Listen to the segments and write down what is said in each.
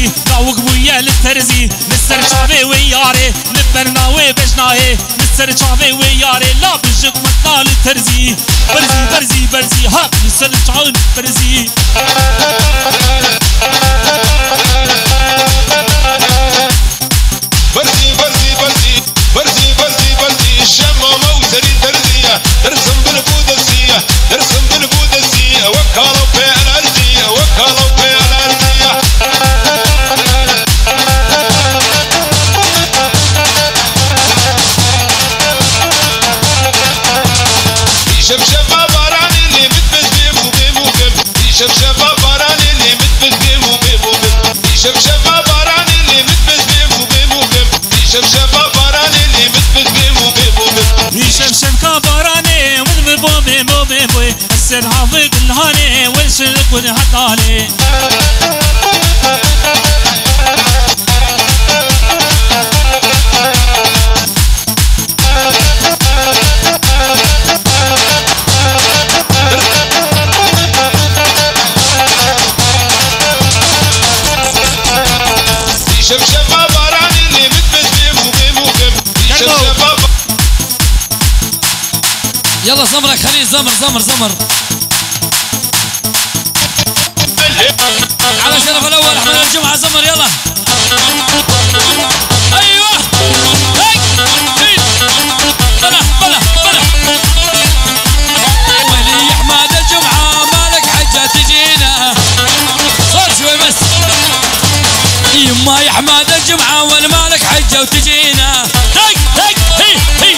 برزي لاوق ويا للترزي نسر شافي وياري نبرناوي بجناهي نسر شافي وياري لا بجك مطال الترزي برزي برزي برزي هاك نسر شعون برزي برزي برزي برزي برزي برزي برزي الشمامة وزري ترزية ترسم بالبودسية ترسم بالبودسية وكالوا في الأرضية وكالوا في الأرضية شبشبة باران اللي متبس بيم وبيم وبيم شبشبة باران اللي متبس بيم وبيم وبيم شبشبة باران اللي متبس بيم وبيم وبيم شبشبة باران اللي متبس بيم وبيم وبيم شبشبة باراني وذب بوبي بوبي بوي السر حافظ الهاني والشرق والهطالي شبشبة باران اللي متبس بيم وبيم وبيم شبشبة يلا زمرك خليل زمر زمر زمر على شرف الاول احمد الجمعة زمر يلا ايوه هيك بلا بلا بلا ولي احمد الجمعة مالك حجة تجينا صار شوي بس يما يا احمد الجمعة وانا مالك حجة وتجينا هيك هيك هي هي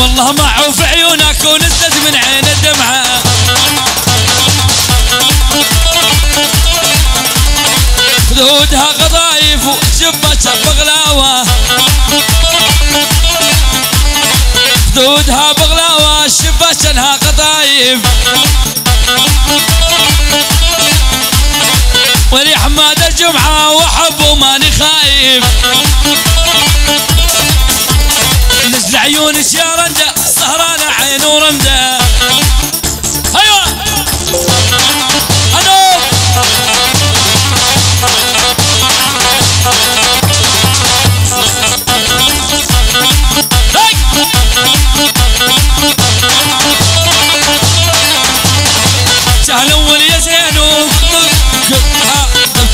والله معوف عيونك ونزلت من عين الدمعة خدودها قضايف وشبتها بغلاوة خدودها بغلاوة شبتها قضايف ولي حماد الجمعة وحبه ماني خايف نزل عيونك يا رندة سهرانة عين ورمدة ايوه هدوء شهر الاول يا زينو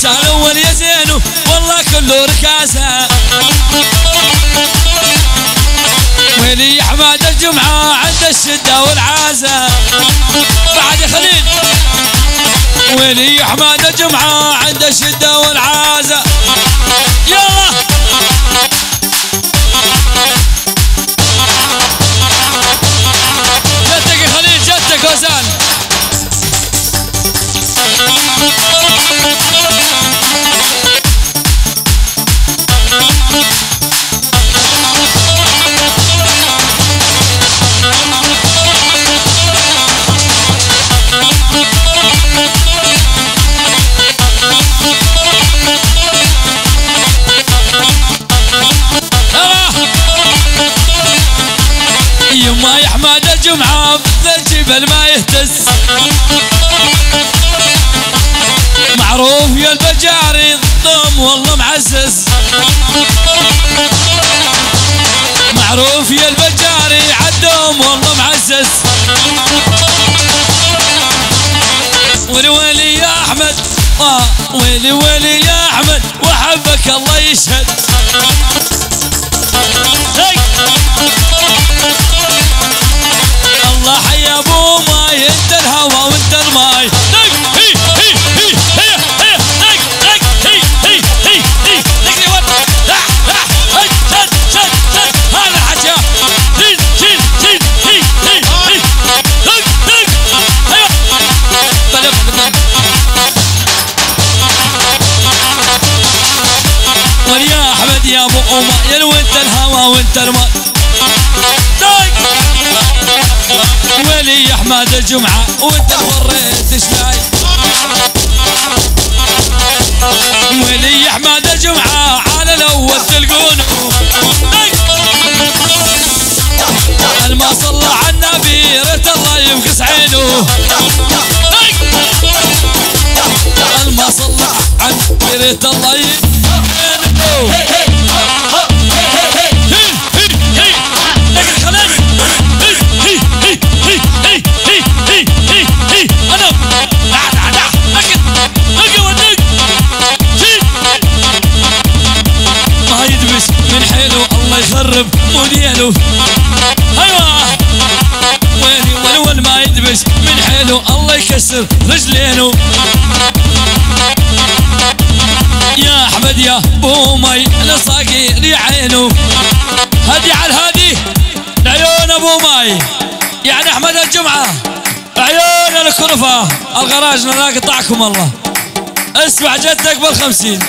شهر الاول يا زينو والله كله ركاسة ولي احمد الجمعة عند الشدة والعازة بعد خليل ولي احمد الجمعة عند الشدة والعازة يلا جدك يا خليل جدك وزان يما يا احمد الجمعة مثل الجبل ما يهتز معروف يا البجاري الضم والله معزز معروف يا البجاري عالدوم والله معزز ويلي ويلي يا احمد ويلي ويلي يا احمد وحبك الله يشهد الله حيا ابو ماي انت الهوى وانت الماي هي هي هي هي هي هي هي هي هي هي شد شد شد هذا حجا شيل شيل شيل هي هي هي دق دق ايوه بلا بلا ويا احمد يا ابو امايل وانت الهوى وانت الماي ولي يا احمد الجمعة وانت وريت شلاي ولي يا احمد الجمعة على الاول تلقونه الما صلى على النبي ريت الله يبقس عينه الما صلى على ريت الله ما يدبس من حيله الله يخرب موديله. ايوه ويلي والول ما يدبس من حيله الله يكسر رجلينه. يا احمد يا بومي لصاقي لي عينه. هدي على الهادي لعيون ابو ماي يعني احمد الجمعه عيون الكرفه الغراج لا قطعكم الله. اسمع جدك بال50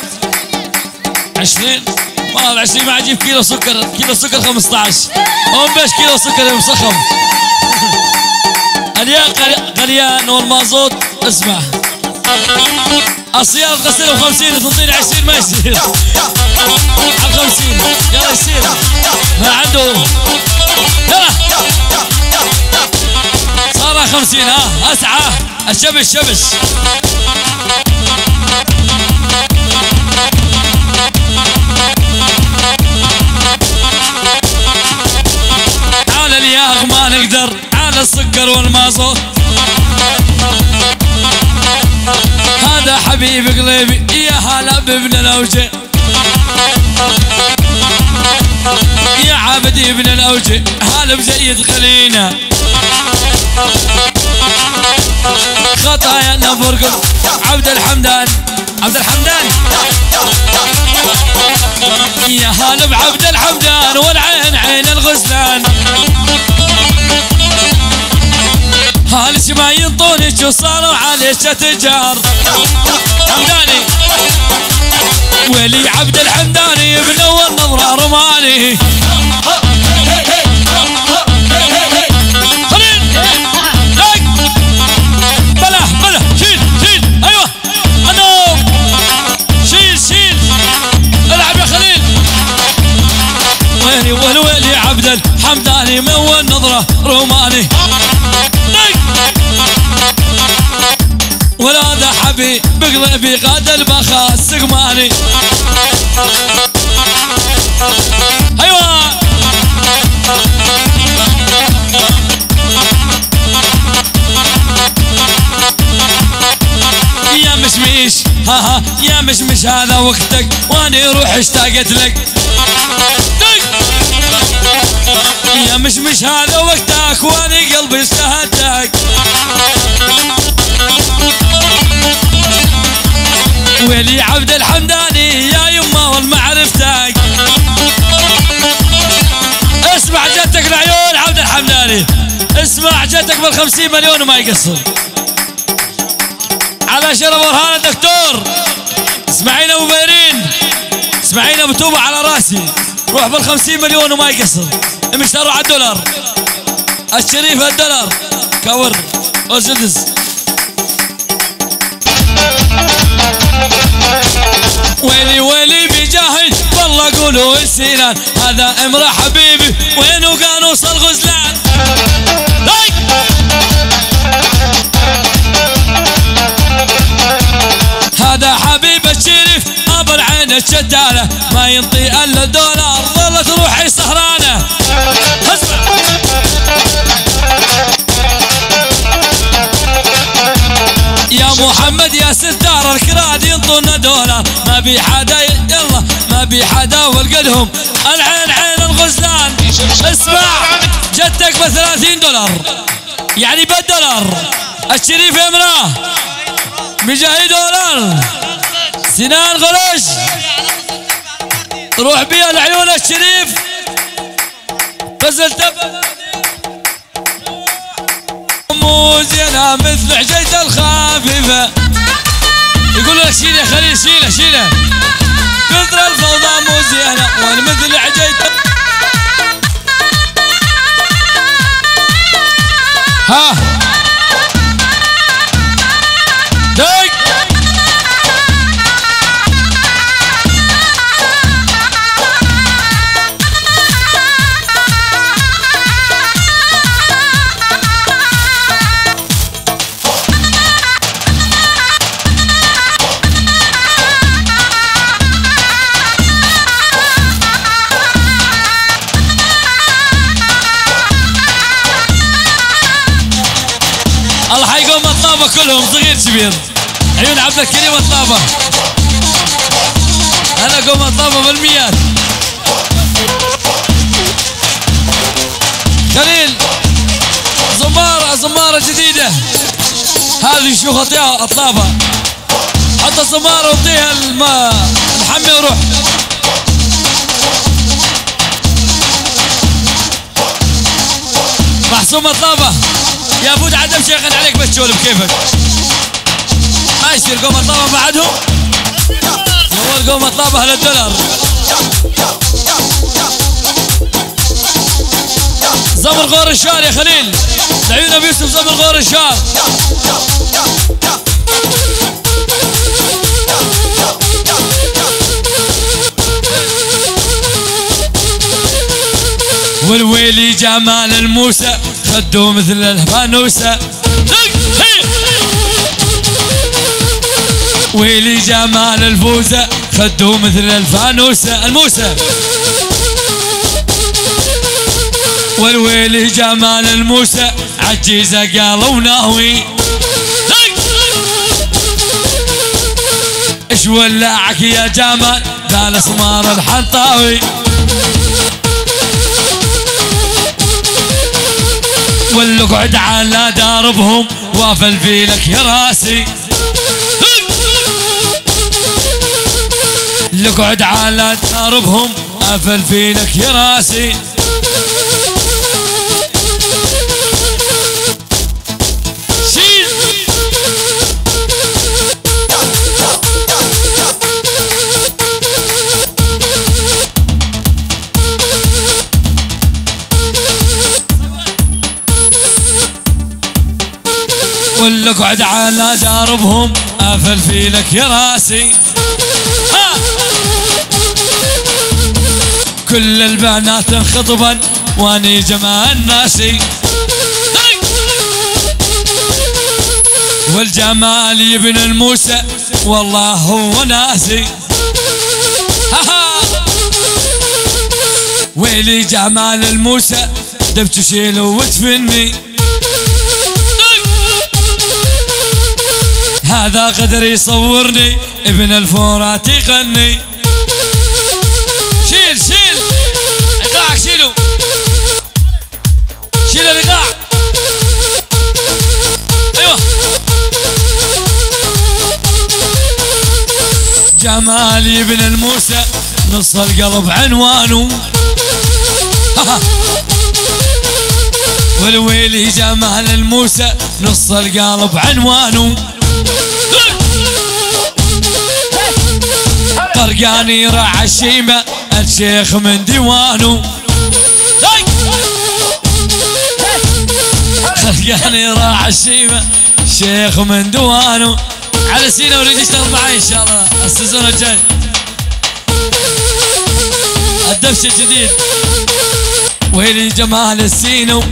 20 ما 20 ما اجيب كيلو سكر 15 هم بيش كيلو سكر مسخم الياق غليان والمازوت. اسمع السيارة تغسلها ب50 تنطيني 20 ما يصير على 50 يلا يصير ما عنده يلا صار 50 ها اسعى الشبش على الياغ ما نقدر على السكر والمازوت. هذا حبيب قلبي يا هلا بابن الاوجه يا عابدي ابن الاوجه هلا بزيد خلينا خطايا نفرق عبد الحمدان يا هلا بعبد الحمدان والعين عين الغزلان. هالش ما ينطونك وصاروا عليك تجار حمداني ولي عبد الحمداني ابن اول نظره رماني. خليل بلا شيل ايوه انا شيل العب يا خليل. ويلي عبد الحمداني من اول نظره روماني. ولا ذا حبيب بقلبي قاد البخا السقماني. ايوه يا مشمش يا مشمش هذا وقتك واني روح اشتاقت لك. يا مشمش هذا وقتك واني قلبي اشتهتك. ويلي عبد الحمداني يا يما والمعرفتك. اسمع جدك العيون عبد الحمداني اسمع جدك بال50 مليون وما يقصر على شرف برهان الدكتور. اسمعينا ابو بيرين اسمعينا ابو توبه على راسي روح بال50 مليون وما يقصر. مشتروا على الدولار الشريف الدولار كور وسدس. ويلي بجاهل والله قولوا السنان هذا امرأ حبيبي وينه قانوس الغزلان. هذا حبيب الشريف ابو العين الشتالة ما ينطي الا الدولار ظلت روحي سهرانة. يا محمد يا ستار الكراد ينطونا دولار ما بي حدا يلا ما بي حدا والقدهم العين عين الغزلان. اسمع جدك ب$30 يعني $1 الشريف يمناه $100 سنان غرش روح بيها لعيون الشريف غزل تبا مو زينة مثل عجيت الخفيفة. يقول لك شيل يا خليل شيله كثر الفوضى مو زينة وانا مثل عجيت ها دق كلهم صغير كبير. عيون عبد الكريم الطابة، انا قوم الطابة بالميات. خليل زمارة جديدة هذه، شو خطيها الطابة. حط الزمارة وطيها المحمي وروح. محسوم الطابة يا بود عدم شيخن عليك بس تشول بكيفك. ما يصير قوم الطابة بعدهم. اول قوم الطابة $1. زمر غور الشار يا خليل، لعيون ابو يوسف زمر غور الشار. والويلي جمال الموسى خدوه مثل الفانوسة. ويلي جمال الفوزة خدوه مثل الفانوسة الموسى. والويلي جمال الموسى عجيزة قالوا ناوي. ايش ولعك يا جمال بالاسمار الحنطاوي. والقعد على داربهم وافل فيلك يا راسي. القعد على داربهم افل فيلك يا راسي. شيل والقعد على داربهم افل فيلك يا راسي. كل البنات انخطبن واني جمال ناسي. والجمال يبن الموسى والله هو ناسي. ويلي جمال الموسى دبت شيله وتفني. هذا قدر يصورني ابن الفورات يغني. شيل ايقاعك شيلوا، شيل الايقاع. ايوه جمال ابن الموسى نص القلب عنوانه. والويلي جمال الموسى نص القلب عنوانه. قرقاني راح الشيمة الشيخ من ديوانه. قرقاني راح الشيمة الشيخ من ديوانه. على سينا وريد يشتغل معي ان شاء الله السيزون الجاي. الدفش الجديد. ويلي جمال السينو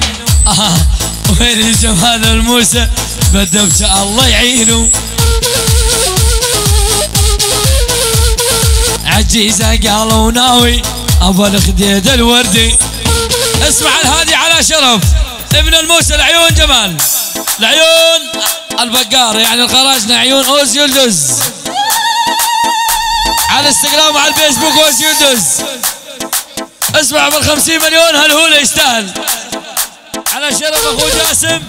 ويلي جمال الموسى بالدفش الله يعينه. عجيزة قالوا ناوي ابو الخديد الوردي. اسمع الهادي على شرف ابن الموسى العيون جمال العيون البقار يعني الخراجنا عيون اوز يلدز. على الانستغرام وعلى الفيسبوك اوز يلدز. اسمع بال50 مليون هالهولة يستاهل. على شرف اخو جاسم.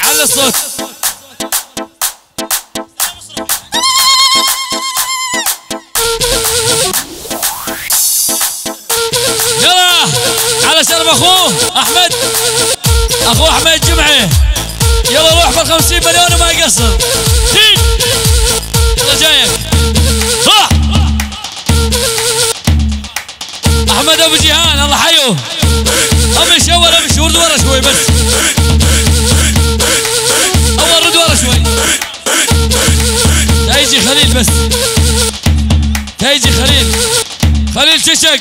على الصوت. يلا على شرف اخوه احمد، اخوه احمد جمعه. يلا روح بال50 مليون وما يقصر. يلا جايك روح. احمد ابو جيهان الله حيوه. امشي اول امشي ورد ورا شوي بس. اول رد ورا شوي. تيجي خليل بس. تيجي خليل ششك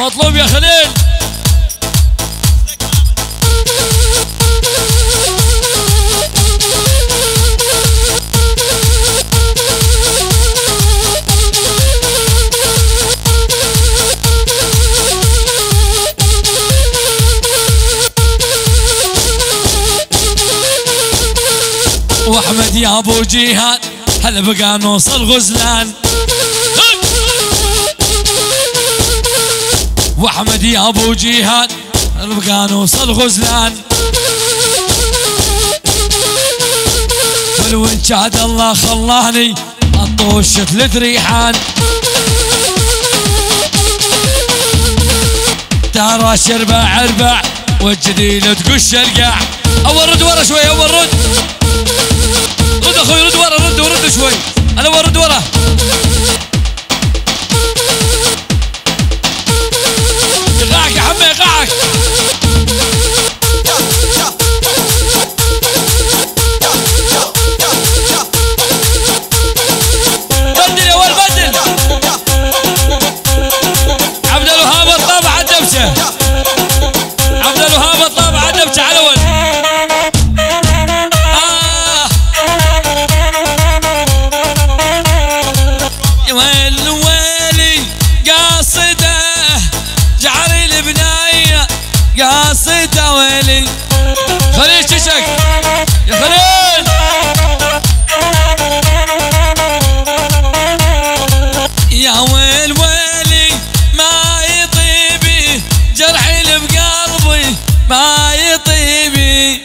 مطلوب يا خليل. واحمد يا ابو جيهان هل بقى نوصل غزلان واحمد يا ابو جيهان هل بقى نوصل غزلان ولو ان شاد الله خلاني اطوش 3 ريحان ترى شربع اربع والجديد تقش القاع. اول رد ورا شوي اول رد اخوي رد ورا رد شوي انا اول رد ورا يقعك يا حمي يقعك بدل يا ولد بدل عبد الوهاب الطابع الدبشه عبد الوهاب الطابع الدبشه على ولد ويلي قاصده جعل البنايه قاصده ويلي خليل ششك يا خليل يا ويلي ما يطيبي جرحي اللي بقلبي ما يطيبي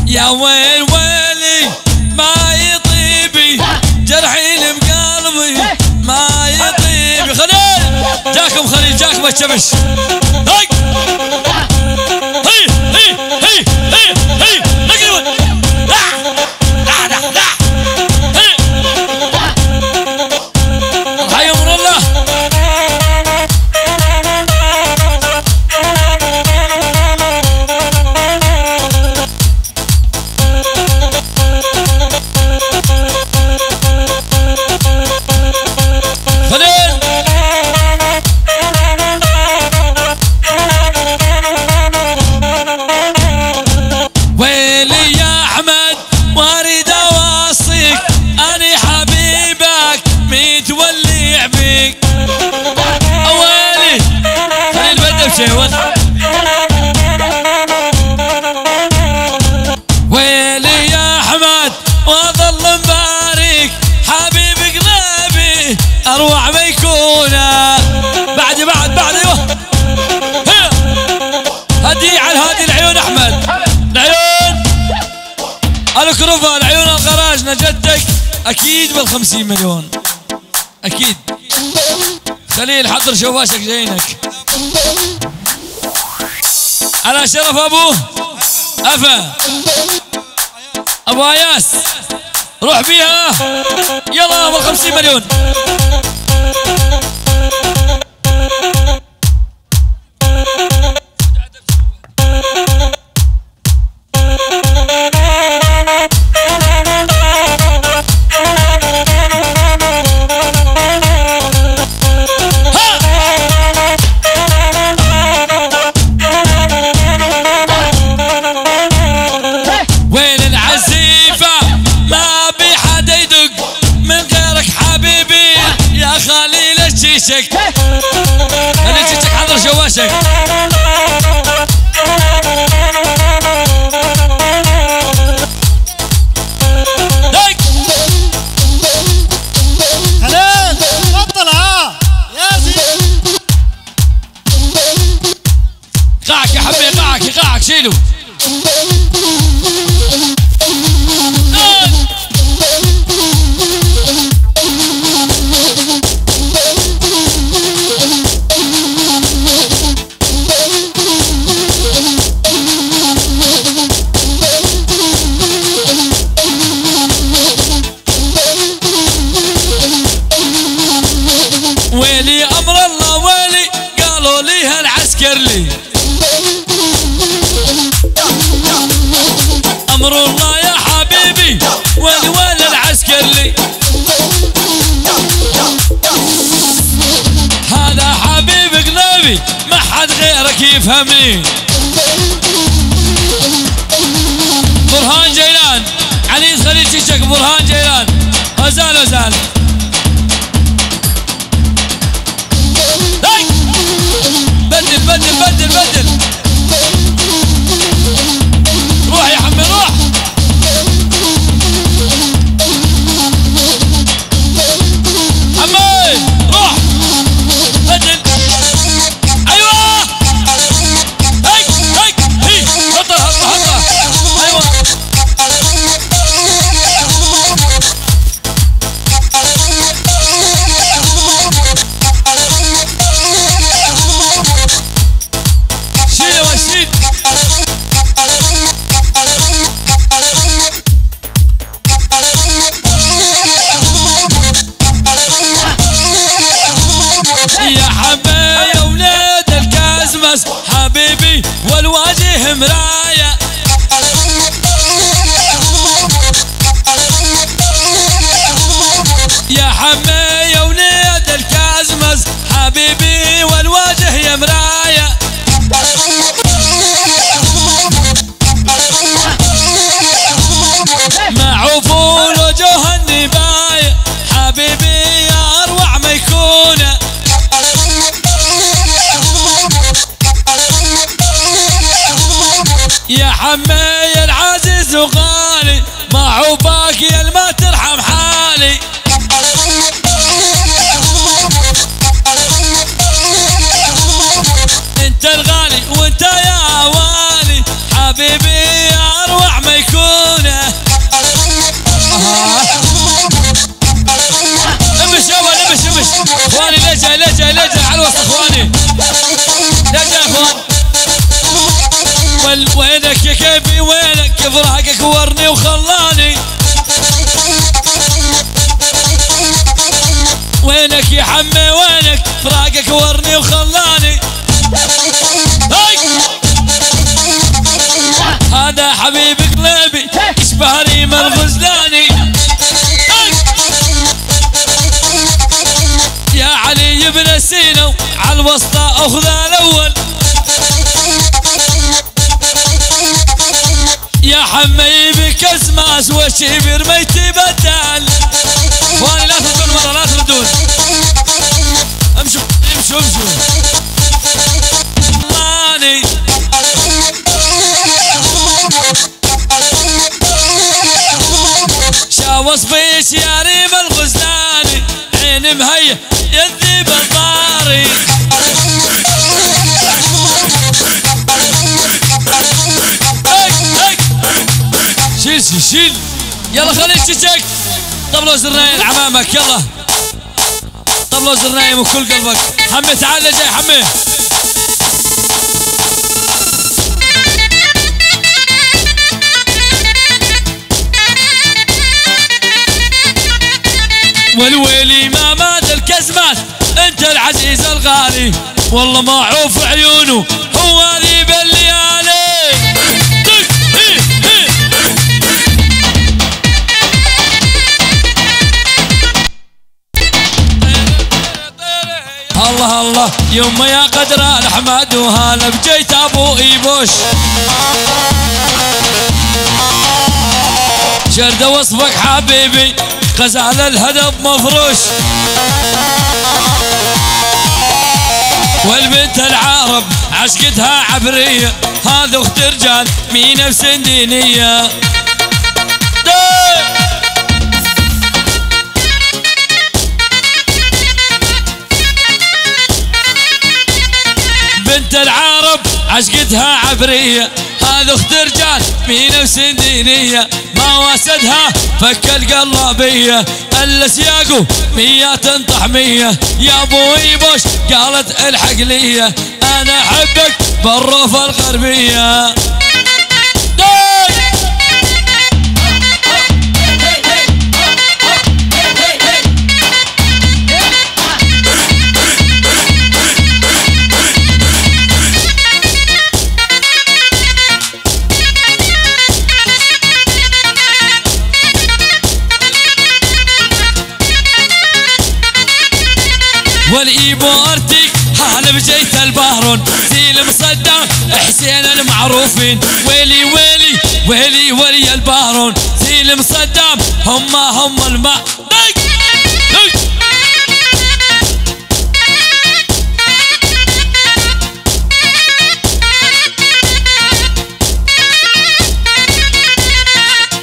يا ويلي ما يطيبي جرحي اللي بقلبي ما يطيبي. خليل جاكم خليل جاكم الشبش هي حي امر الله خليل ويلي يا احمد واريد اوصيك اني حبيبك متولع بيك ويلي خليل بدل شيء ويلي يا احمد واظل مبارك حبيب قلبي اروع ما يكونه بعد ايوه هدي على هادي العيون احمد العيون الكروفه العيون الغراج نجدك اكيد بال50 مليون اكيد. خليل حضر شواشك جايينك على شرف ابوه افا ابو اياس روح بيها يلا ابو 50 مليون. وين العزيفة ما بي حدا يدق من غيرك حبيبي يا خليل الشيشك خليل الشيشك حضر شواشك خليل تفضل يا زين قاعك يا حبيبي قاعك شيلوا ويلي امر الله ويلي قالوا لي هالعسكر لي امر الله يا حبيبي ويلي العسكر لي هذا حبيب قلبي ما حد غيرك يفهمني. برهان جيلان علي خليل شيشك برهان جيلان مراية يا حمي يا وليد الكازمز حبيبي والوجه يا مراية معوفون وجوه النباية حبيبي يا أروع ميكونة يا حمي العزيز وغالي معوفاك يا الما ترحم حالي انت الغالي وانت يا والي حبيبي يا أروع ميكونة امش اول امش اخواني لجأ على الوسط اخواني لجأ يا اخوان وينك يا كيفي وينك فراقك ورني وخلاني وينك يا حمي وينك فراقك ورني وخلاني هذا حبيب قلبي يشبه ريم الغزلاني يا علي بن سينا على الوسطى اخذ الاول يا حمي بك اسماس والشبر ما يتبدل وانا لا تردون مرة لا تردون امشوا ماني شاوص بيش يا ريم الغزلاني عين مهية يذيب الطاري شيل يلا خليك تشك طبلوا زرنايم عمامك يلا طبلوا زرنايم وكل قلبك حمي تعال جاي حمي والويلي ما مات الكزمات انت العزيز الغالي والله معروف عيونه هو ذيب الليالي الله الله يما يا قدر الحمد وهلا بجيت ابو ايبوش شرد وصفك حبيبي غزال الهدف مفروش والبنت العرب عشقتها عبرية هذا اخت رجال مي نفس دينية بنت العرب عشقتها عبرية هذا اخت رجال مي نفس دينية ما واسدها فك القلابية الا سياقو ميات طحمية يا ابو ايبوش قالت الحق لي انا احبك بالروفة الغربية والايبو ارتك هلا بجيت البهرون زيل مصدم حسين المعروفين ويلي ويلي ويلي ويلي البهرون زيل مصدم هم الماء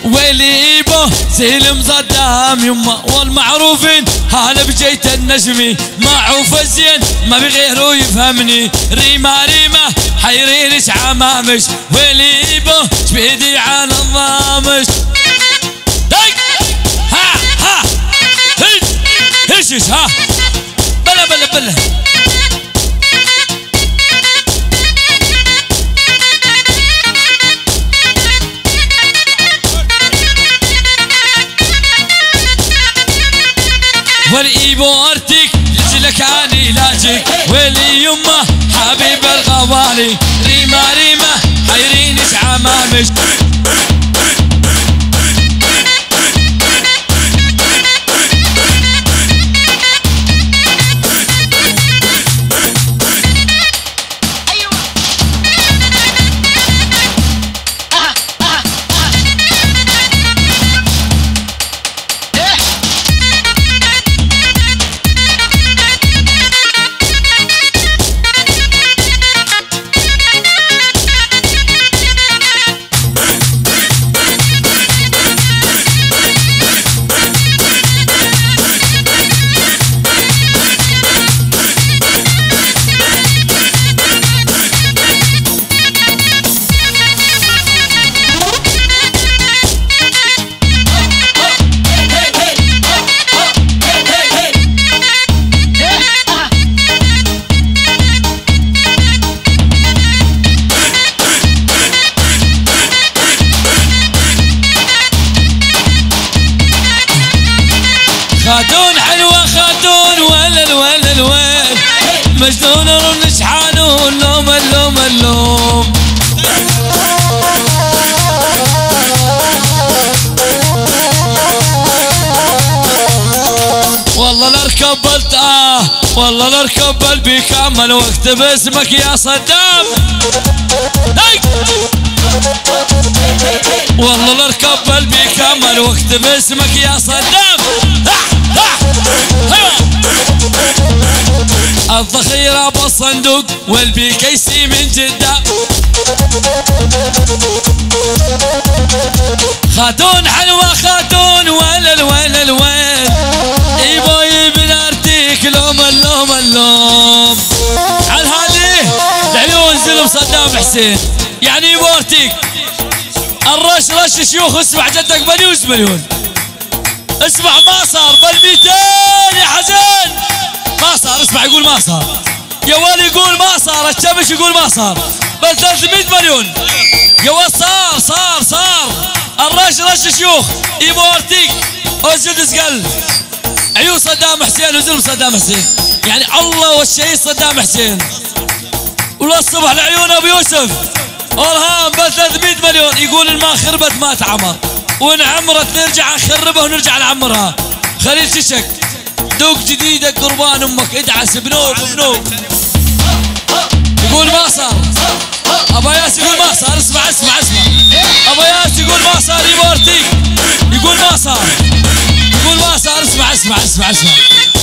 ويلي ايبو زيل مصدم يما والمعروفين هلا بجيت النجمي معروف الزين ما بغيره يفهمني ريما حيرينش عمامش ويلي ايبو شبيدي على الضامش ها هش ها بلا والايبو ارتك لجلك اني لاجك ويلي يمه حبيب الغوالي ريما حيريني عمامش خاتون حلوة خاتون ولل ولل ويل مجنون رمش حانون لوم اللوم اللوم والله لاركب والله لاركب بكمل وقت باسمك يا صدام والله لاركب بكمل وقت باسمك يا صدام الذخيرة بالصندوق والبيكيسي من جدة خاتون حلوة خاتون ولل ولل ويل يبوي بنارتيك لوم اللوم اللوم على هذه العيون زلم صدام حسين يعني يبورتيك الرش رش شيوخ اسمع جدك بليوز مليون اسمع ما صار بال200 يا حزين ما صار اسمع يقول ما صار يا ولي يقول ما صار الشمش يقول ما صار بل 300 مليون يا ولد صار الرش رش شيوخ يبورتيك اسجد اسقل عيون صدام حسين وزلم صدام حسين يعني الله والشهيد صدام حسين وللصبح لعيون ابو يوسف ارهام بل 300 مليون يقول الماء خربت ما تعمر وان عمرت نرجع نخربها ونرجع نعمرها خليل ششك دوق جديدة قربان امك ادعس بنوب يقول ما صار ابا ياس يقول ما صار اسمع ابا ياس يقول ما صار يبورتيك يقول ما صار اسمع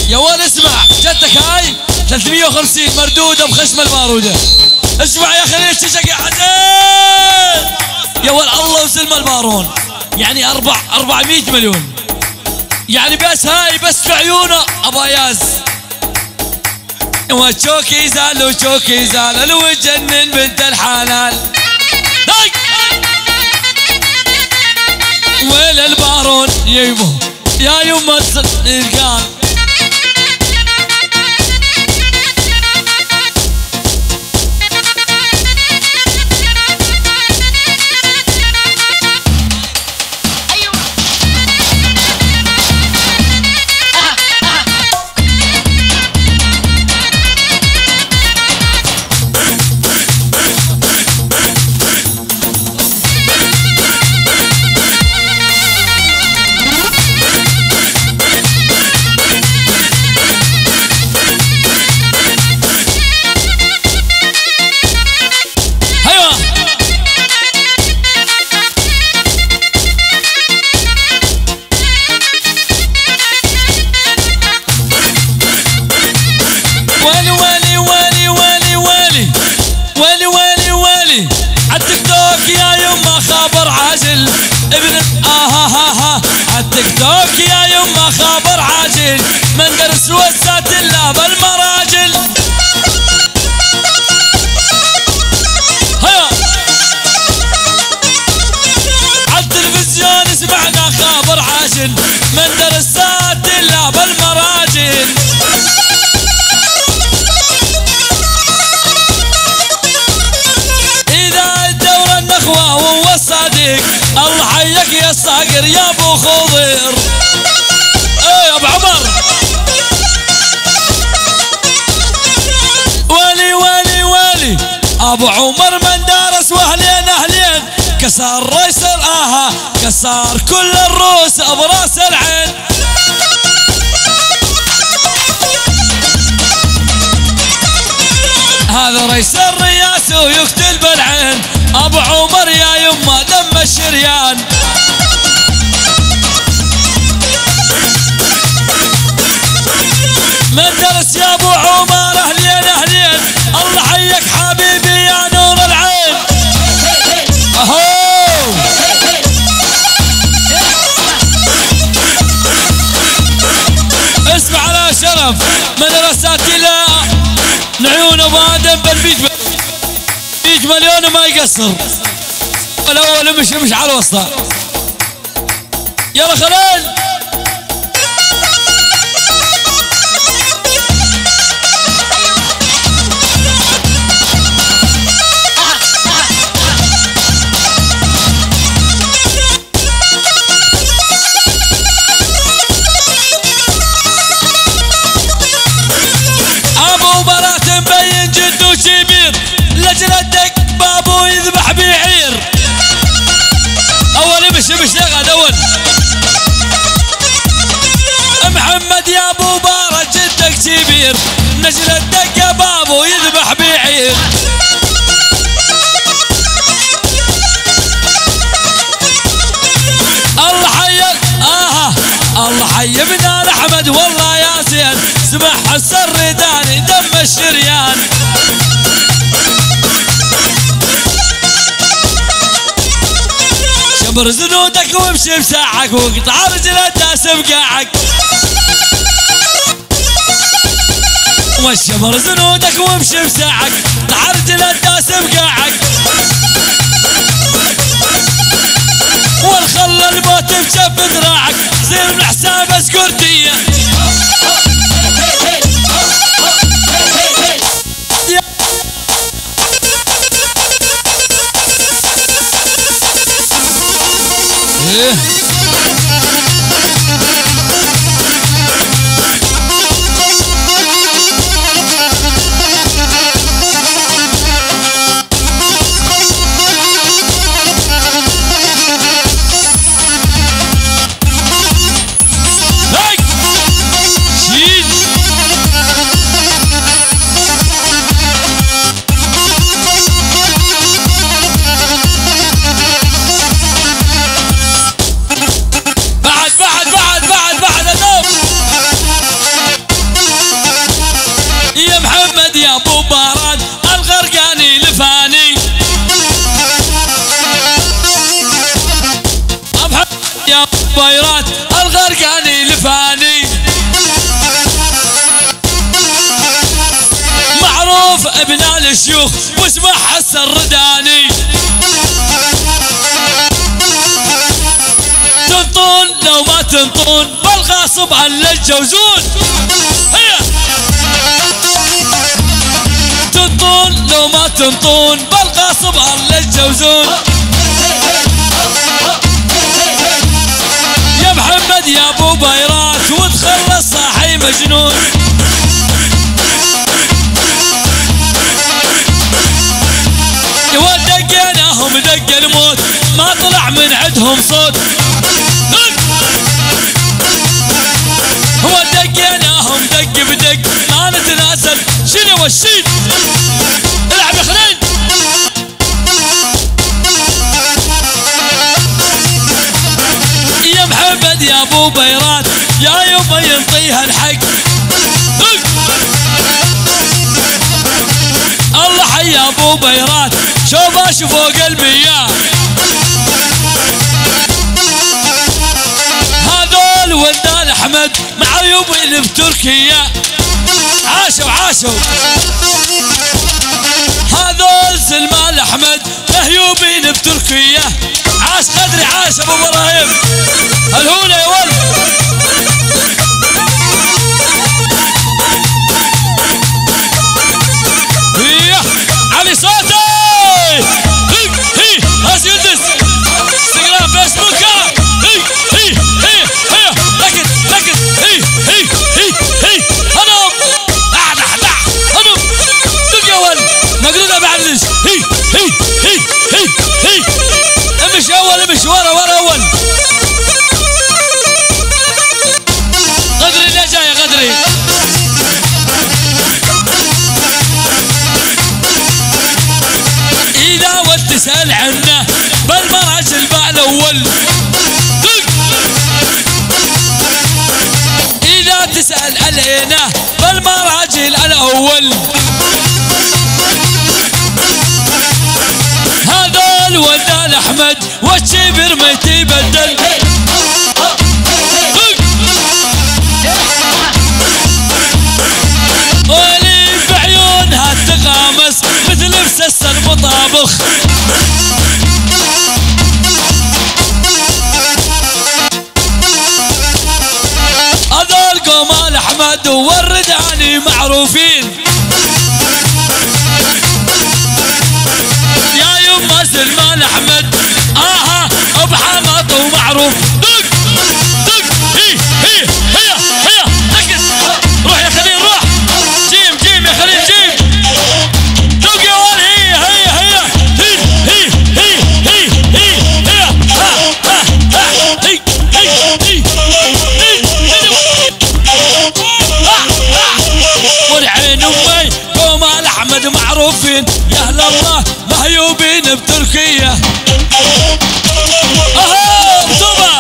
يا ولد اسمع جدك هاي 350 مردودة بخشمة البارودة اسمع يا خليل ششك يا حسين يا ولد الله وسلم البارون يعني 400 مليون يعني بس هاي بس في عيونه ابا ياز وشوكي زال وجنن بنت الحلال ويل البارون يبو يا يما القال التيك توك يا يما خبر عاجل من درس وسات الا بالمراجل عالتلفزيون سمعنا خبر عاجل من درسات الا بالمراجل اذا الدورة النخوة وهو الصديق الله حيك يا الصقر يا ابو خضير ايه يا ابو عمر ولي ابو عمر من دارس واهلين كسر ريس الآها كسر كل الروس براس العين. هذا ريس الرياس ويقتل بالعين ابو عمر يا يما دم الشريان. من درس يا ابو عمر اهلين اهلين الله حيك حبيبي يا نور العين. اهو اسمع على شرف مدرسة لا نعيون ابو ادم بالبيج مليون وما يقصر. الاول مش على الوسطى. يلا خلال ابو برات مبين جد وشبير لجلدك بابو يذبح بيعير. اول مش غد اول محمد يا ابو بارة جدك كبير نجلدك يا بابو يذبح بيعير. الله حيك الله حي ابن احمد والله يا زين سمح السرداني دم الشريان. شبر زنودك وامشي بساعك واقطع رجل الداس بقاعك. والشبر زنودك وامشي بساعك اقطع رجل الداس بقاعك. والخل الموت بشف ذراعك صير من حساب اسكورتيه. بيرات الغرقاني لفاني معروف ابن الشيوخ واسمه حسن الرداني. تنطون لو ما تنطون بالغاصب على الجوزون. هيا تنطون لو ما تنطون بالغاصب على الجوزون. يا محمد يا ابو بيرات وتخلص صاحي مجنون. ودقيناهم دق الموت ما طلع من عندهم صوت. ودقيناهم دق بدق ما نتناسل شنو والشين. العب يا خليل. يا محمد يا ابو بيرات يا يوم ينطيها الحق. الله حي ابو بيرات شوفاش فوق المياه. هذول ولدان احمد مع عيوبين بتركيا. عاشوا هذول سلمان احمد مهيوبين بتركيا. عاش قدري عاش ابو ابراهيم الهولة يا ولد. علي صوتي هي هاس يلدس انستغرام فيسبوك. هي ركز هي هنم هنم دق يا ولد مقلوبة بعد هي ماشي ورا ورا اول. غدري لا جاي غدري. اذا ود تسأل عنه بالمراجل باع الاول. اذا تسأل علينا بالمراجل الاول. هذول ولد احمد والشبر ما يتبدل. ولي بعيونها تغامس مثل مسس المطابخ. هذول قوم احمد والرداني معروفين. يا يما سلمان احمد اها بحمط ومعروف. دق دق هي هي هيا هيا ركز. روح يا خليل روح. جيم جيم يا خليل جيم. دق يا ولد. هي هي هي هي هي هي هي هي ها ها ها هي هي هي ورعين امي قوم احمد معروفين. يا اهل الله مهيوبين بتركيا. اهو بطوبة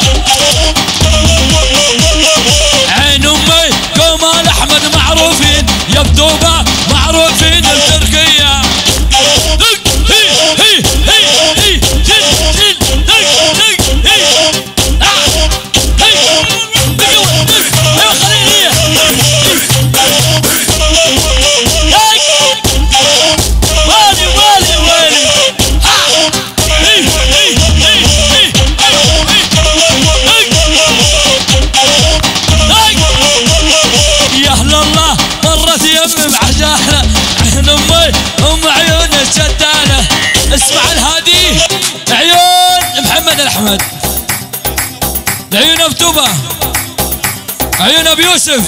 عين امي قوم احمد معروفين. يا بطوبة معروفين بتركيا. دق هي هي هي هي جل جل دق دق هي هي دق ايوه خليل هي والي والي والي. يا اهل الله مرت يمي بعجاله. عين امي ام عيون الشتانه. اسمع الهادي عيون محمد الاحمد. عيون ابو توبه. عيون ابو يوسف.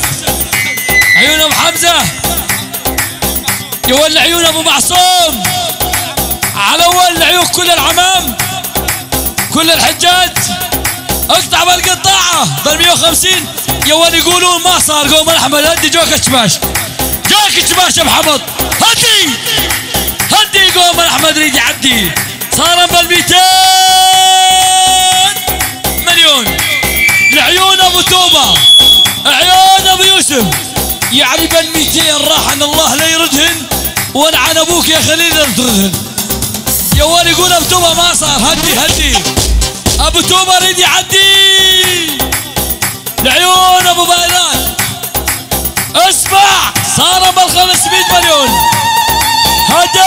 عيون ابو حمزه. يولي عيون ابو معصوم. على اول عيون كل العمام كل الحجاج. اقطع بالقطاعه ضل 150. يا ولد يقولون ما صار قوم احمد. هدي جوك كشباش. جوك كشباش يا محمد. هدي هدي قوم احمد يريد يعدي. صار بال 200 مليون لعيون ابو توبه. عيون ابو يوسف يعني بال 200 راح عن الله لا يردهن ولعن ابوك يا خليل لا تردهن. يا ولد يقول ابو توبه ما صار. هدي هدي ابو توبه يريد يعدي لعيون ابو بايلان. اسمع صار بال 500 مليون. هدي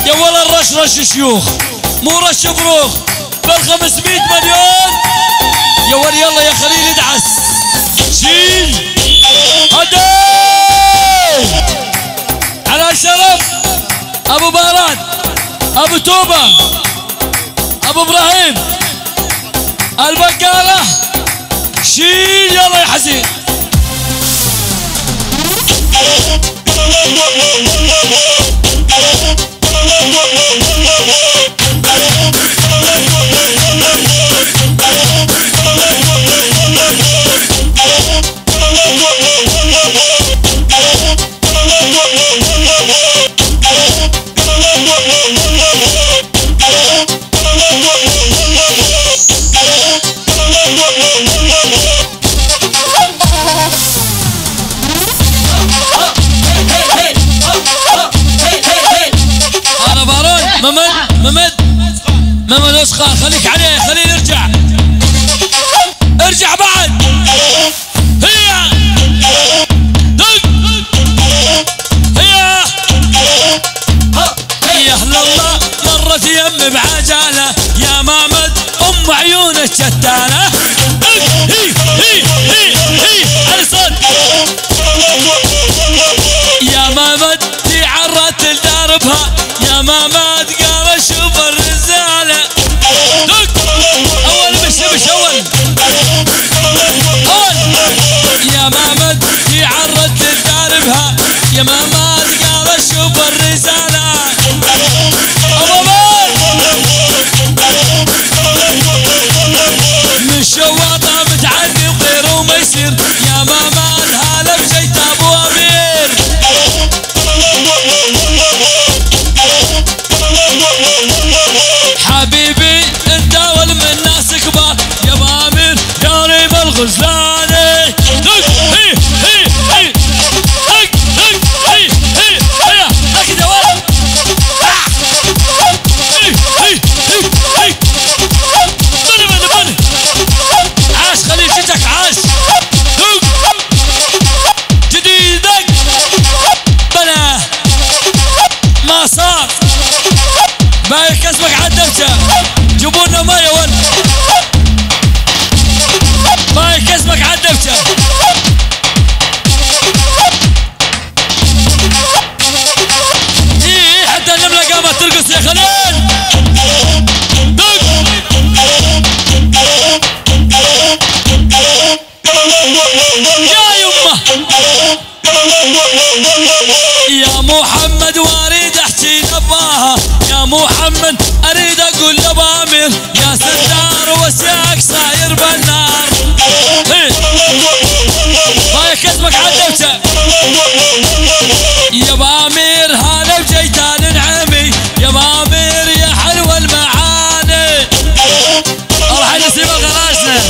يا ولد رش رش شيوخ مو رش بروخ. بال 500 مليون. يا ولد يلا يا خليل ادعس شيل. هدي على شرف ابو باران ابو توبه ابو ابراهيم البقاله. شيل يلا يا حسين. ممد اسخان خليك عليه. خليل ارجع ارجع بعد. هيا دق هيا. يا اهل الله مرت يمي بعجاله. يا مامد ام عيون الشتانه. هي هي هي هي على صوت. يا مامد في عرت لداربها. يا مامد قال شوف الرزاله. دق اول مش اول اول يا ماما الهلا بجيت ابو امير حبيبي انت والمن ناس كبار يا ابو امير داري بالغزلاني عاش خليل شتك عاش جديدك بلا ما صار باقي كسبك عالدبشة جيبولنا مية ول باقي كسبك عالدبشة ايه حتى النملة قامت ترقص يا خليل يا يمه يا محمد واريد احكي لاباها يا محمد اريد اقول لابو امير يا ستار وسعك صاير بالنار هاي كسبك عالدوشة يا ابو امير هلا بجيتان نعمي يا ابو امير يا حلوة المعاني الله حي نسيب غراشنا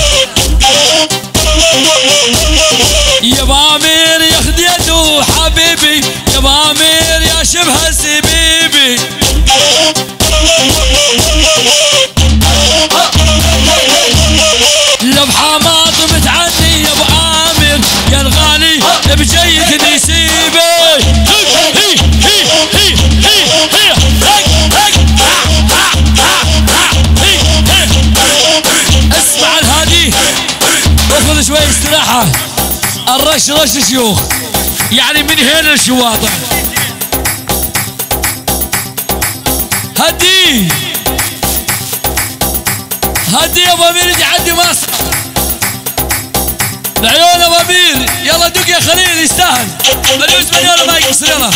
يا ابو امير يا خديته حبيبي يا ابو امير يا شبه سبيبي لو بحماط متعني يا ابو امير يا الغالي بجيد نسيبي اسمع الهادي وخذ شوي استراحة الرش رش شيوخ يعني من هنا الشواطئ هدي هدي يا ابو امير يجي عندي مصر العيون ابو امير يلا دق يا خليل يستاهل مليوز مليون ما يقصر يلا